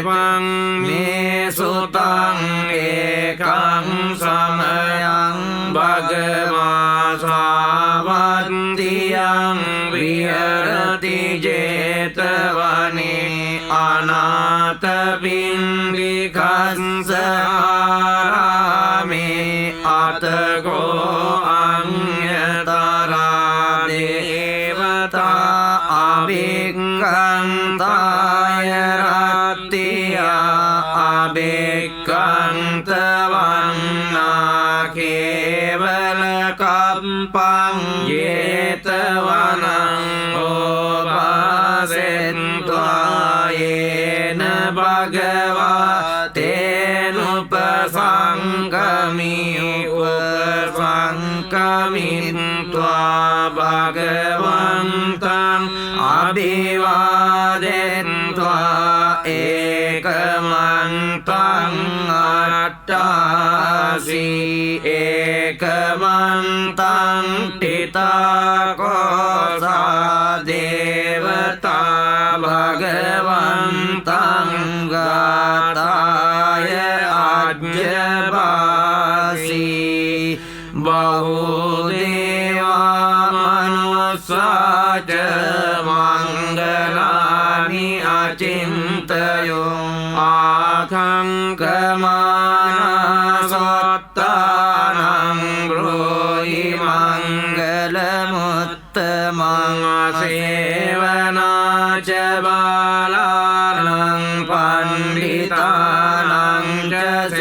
วังเมสุตังเอกังสมยังภะคะวาสาวัตติยังวิหรติเจตวานิอนาถปิณฑิกัสสะรามิอัตโกอัญญตราเดวตาอภิกขันตายรัตติยาอภิกขันตวันนาเควลกัปปังเยตวานังโอภาเสนตวาเยนะภะคะวะเตนุปสังฆมิอุปสังฆมิตวาภะคะวันตังอภิวาเทนตวาเอกมันตังอัตตาสีเอกมันตังติตาโกสาเดวตาภะคะวันตังกาตายอัจจบาสีบาหุเดวามนุสสาเจมังกลานิอาจินตโยอาคังกมานาสตตานังบรูหิมังกลมุตตมังเสวนาจบาลานังปันดิตานังจะเส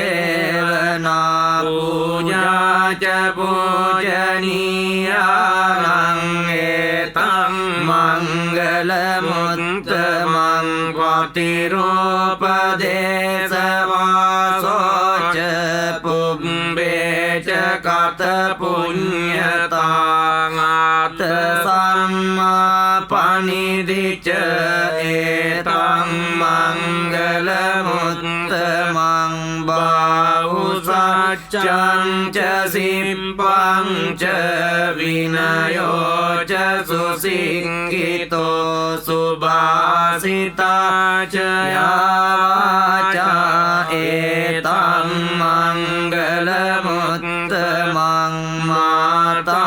วนาปูญาจะปูจนียานังเอตังมังกลมุตตมังปฏิรูปเดสวาโสจปุมเบจกัตปุญญาตังอัตสัมมาปณิทิเจเอตังมังกลมุตตมังบาหุสัจจังจะสิบปังจะวินัยจะสุสิงกิโตสุบาสิตาจะยาวาจาเอตังมังกลมุตตมังมาตา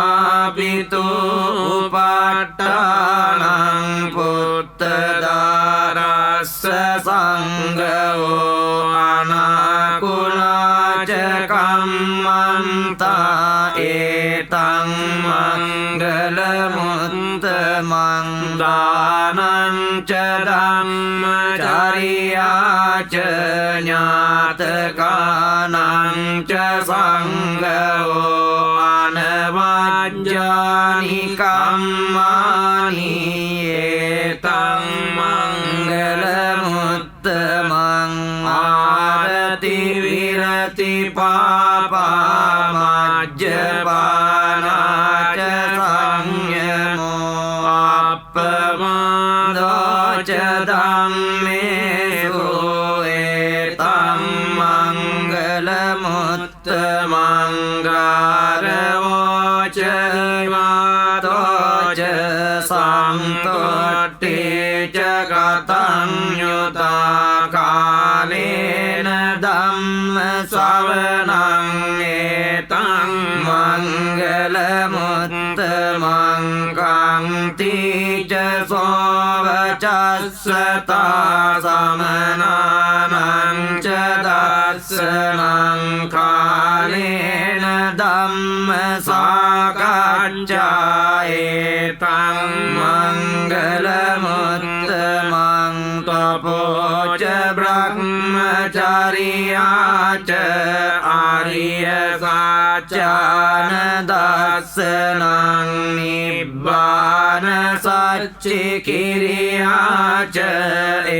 ปิตุปัตตานังพุทธดารัสสะสังฆโออนาคุลาจกัมมันตาเอตังมังกลมุตตมังดานันจะดัมมจริยาจะญาตกานังจะสังฆโออนวัจจานิกัมมานิเอตังมังกลมุตตมังอารติวิรติปาปามัจจปานาจะสังยโมอัปปมาโดจะธัมเมสุเอตัมมังกลมุตตมังการโวจะวาโตจะสัมตุติจะกตัญญูตากาเลนะธัมมสวนังเอตังมังกลมุตตมังกังติจะโสวจัสสตาสัมนานังจะดัสสนังคาเลนะธัมมสากัจจาเอตังมังกลมุตตมังตโปจะบรมจาริยาจะอาริยสัจจานดัสสนังนิบบานสัจจิกิริยาจะเอ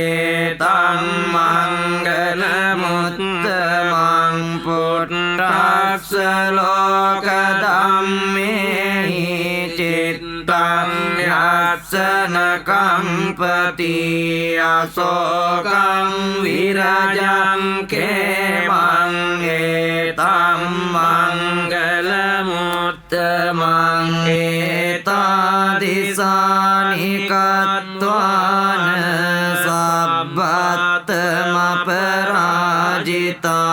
ตังมังกลมุตตมังพุทธัสสะโลกธัมเมหิจิตตังยัสสนกัมปติอโศกังวิราจังเขมังเอตัมมังกลมุตตมังเอตาดิสานิกัตตวานสัพพัตตม ตา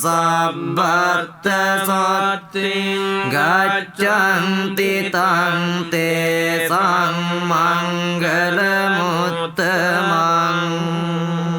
สัพพัตตสัตติกัจจันติตังเตสังมังกลมุตตมั